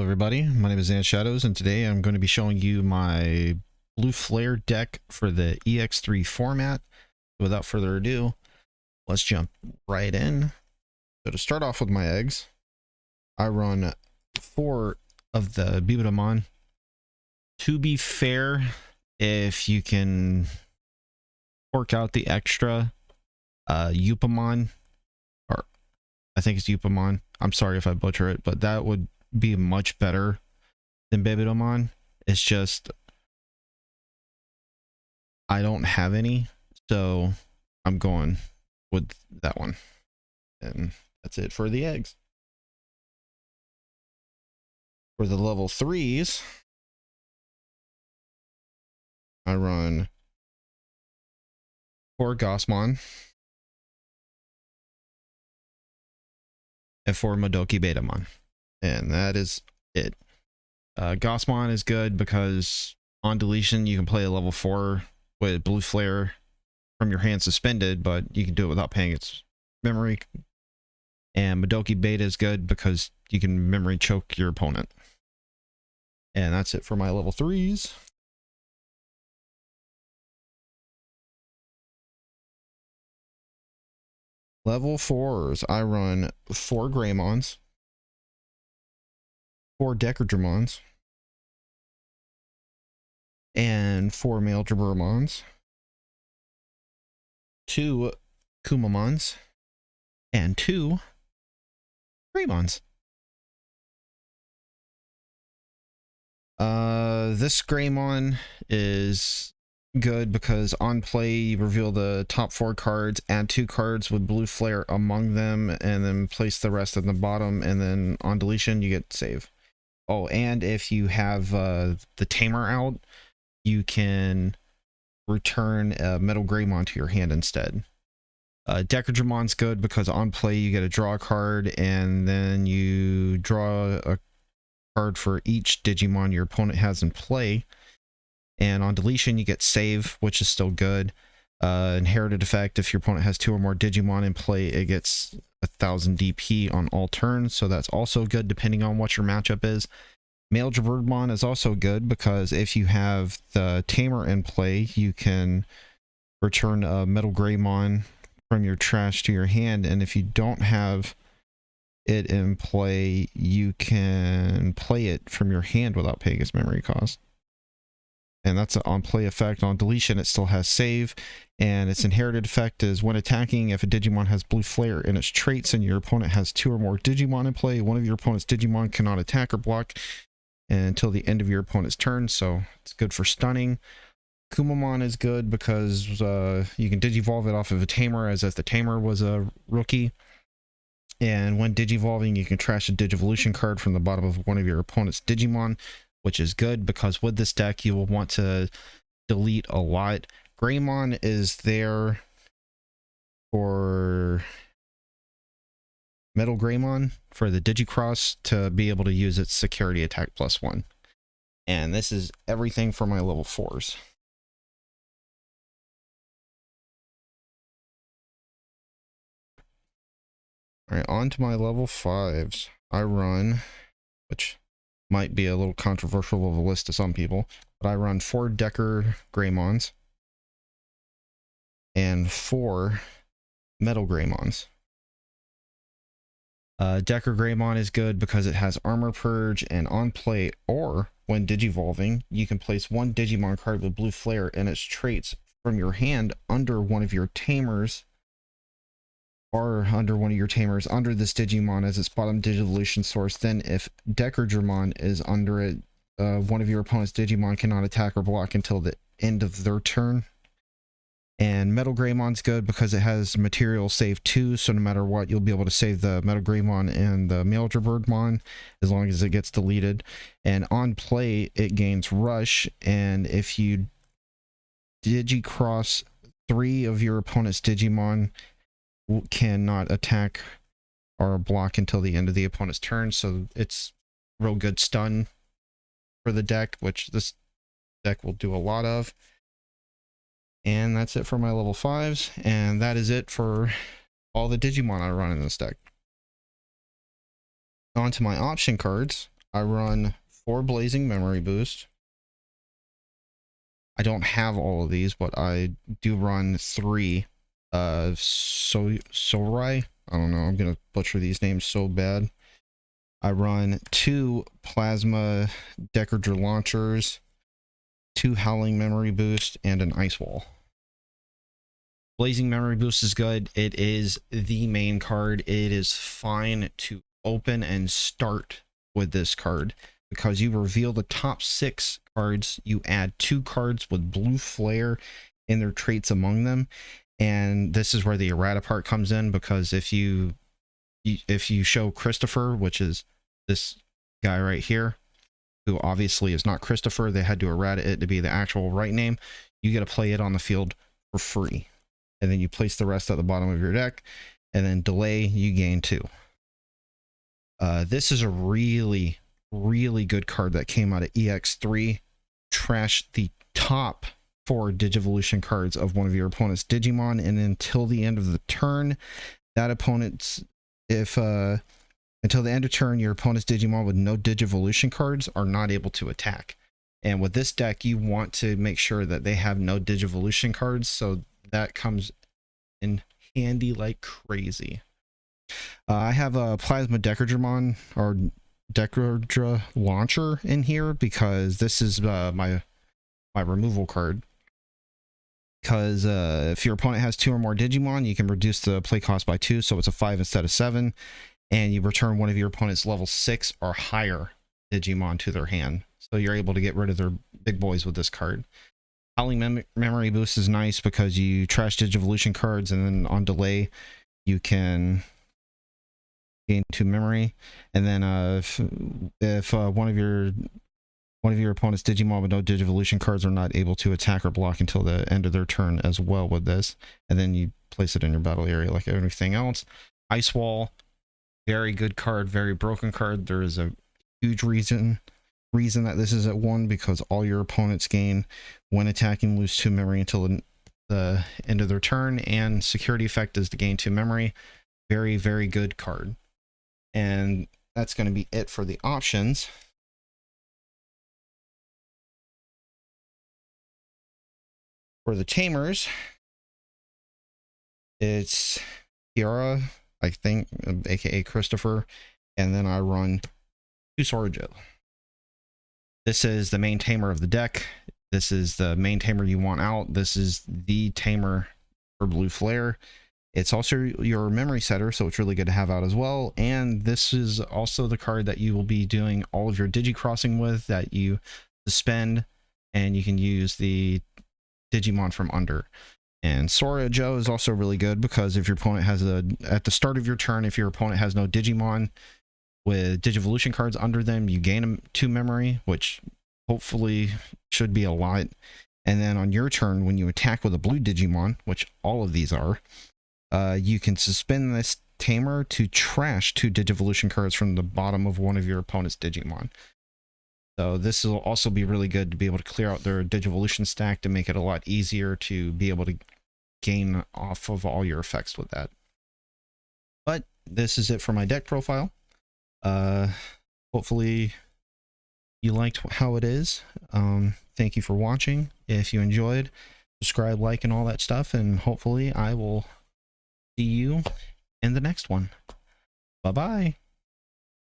everybody, my name is Zan Shadows, and today I'm going to be showing you my blue flare deck for the EX3 format. Without further ado, let's jump right in. So to start off with my eggs, I run 4 of the Bibidamon. To be fair, if you can fork out the extra Upamon, or I think it's Upamon, I'm sorry if I butcher it, but that would be much better than Bibidamon. It's just I don't have any, so I'm going with that one. And that's it for the eggs. For the level 3s, I run 4 Gossmon and 4 Madoki Betamon. And that is it. Gossmon is good because on deletion you can play a level 4 with blue flare from your hand suspended, but you can do it without paying its memory. And Madoki Beta is good because you can memory choke your opponent. And that's it for my level 3s. Level 4s, I run 4 Greymons, 4 Decadramons, and 4 Male Jaburmons, 2 Kumamons, and 2 Greymons. This Greymon is good because on play you reveal the top 4 cards, add 2 cards with blue flare among them, and then place the rest at the bottom, and then on deletion you get save. Oh, and if you have the Tamer out, you can return a Metal Greymon to your hand instead. Decadramon's good because on play you get a draw card, and then you draw a card for each Digimon your opponent has in play. And on deletion you get save, which is still good. Inherited effect, if your opponent has 2 or more Digimon in play, it gets 1000 DP on all turns, so that's also good depending on what your matchup is. Male Jaburmon is also good because if you have the Tamer in play, you can return a Metal Greymon from your trash to your hand, and if you don't have it in play, you can play it from your hand without paying its memory cost. And that's an on-play effect. On deletion, it still has save, and its inherited effect is when attacking, if a Digimon has blue flare in its traits and your opponent has 2 or more Digimon in play, one of your opponent's Digimon cannot attack or block until the end of your opponent's turn, so it's good for stunning. Kumamon is good because you can Digivolve it off of a Tamer, as if the Tamer was a rookie. And when Digivolving, you can trash a Digivolution card from the bottom of one of your opponent's Digimon, which is good because with this deck you will want to delete a lot. Greymon is there for Metal Greymon for the Digicross to be able to use its security attack +1. And this is everything for my level 4s. Alright, on to my level 5s. I run, which might be a little controversial of a list to some people, but I run 4 Decker Greymons and 4 Metal Greymons. Decker Greymon is good because it has Armor Purge, and on play or when Digivolving, you can place 1 Digimon card with blue flare and its traits from your hand under one of your Tamers, or under one of your Tamers under this Digimon as its bottom Digivolution source. Then if Decadramon is under it, one of your opponent's Digimon cannot attack or block until the end of their turn. And Metal Greymon's good because it has material save 2, so no matter what, you'll be able to save the Metal Greymon and the Male Jaburmon as long as it gets deleted. And on play, it gains Rush, and if you Digicross 3 of your opponent's Digimon, cannot attack or block until the end of the opponent's turn, so it's real good stun for the deck, which this deck will do a lot of. And that's it for my level 5s, and that is it for all the Digimon I run in this deck. On to my option cards. I run 4 Blazing Memory Boost. I don't have all of these, but I do run 3 Sorai. I don't know, I'm gonna butcher these names so bad. I run 2 Plasma Decorator Launchers, 2 Howling Memory Boost, and an Ice Wall. Blazing Memory Boost is good. It is the main card. It is fine to open and start with this card because you reveal the top 6 cards. You add 2 cards with blue flare and their traits among them. And this is where the errata part comes in, because if you show Christopher, which is this guy right here, who obviously is not Christopher, they had to errata it to be the actual right name, you get to play it on the field for free. And then you place the rest at the bottom of your deck, and then delay, you gain 2. This is a really, really good card that came out of EX3. Trash the top 4 Digivolution cards of one of your opponent's Digimon, and until the end of the turn, that opponent's, until the end of turn, your opponent's Digimon with no Digivolution cards are not able to attack. And with this deck, you want to make sure that they have no Digivolution cards, so that comes in handy like crazy. I have a Plasma Decordramon or Decordra Launcher in here because this is my removal card. Because if your opponent has 2 or more Digimon, you can reduce the play cost by 2, so it's a 5 instead of 7, and you return one of your opponent's level 6 or higher Digimon to their hand. So you're able to get rid of their big boys with this card. Howling Memory Boost is nice because you trash Digivolution cards, and then on delay you can gain 2 memory. And then if one of your opponent's Digimon with no Digivolution cards are not able to attack or block until the end of their turn as well with this, and then you place it in your battle area like everything else. Ice Wall, very good card, very broken card. There is a huge reason that this is at 1, because all your opponents gain when attacking lose 2 memory until the end of their turn, and security effect is to gain 2 memory. Very, very good card. And that's going to be it for the options. For the tamers, it's Kiara, I think, aka Christopher, and then I run 2 Sorajo. This is the main tamer of the deck. This is the main tamer you want out. This is the tamer for Blue Flare. It's also your memory setter, so it's really good to have out as well. And this is also the card that you will be doing all of your Digicrossing with, that you suspend, and you can use the Digimon from under. And Sorajo is also really good because if your opponent has at the start of your turn, if your opponent has no Digimon with Digivolution cards under them, you gain 2 memory, which hopefully should be a lot. And then on your turn, when you attack with a blue Digimon, which all of these are, you can suspend this tamer to trash 2 Digivolution cards from the bottom of one of your opponent's Digimon. So this will also be really good to be able to clear out their Digivolution stack to make it a lot easier to be able to gain off of all your effects with that. But this is it for my deck profile. Hopefully you liked how it is. Thank you for watching. If you enjoyed, subscribe, like, and all that stuff, and hopefully I will see you in the next one. Bye-bye.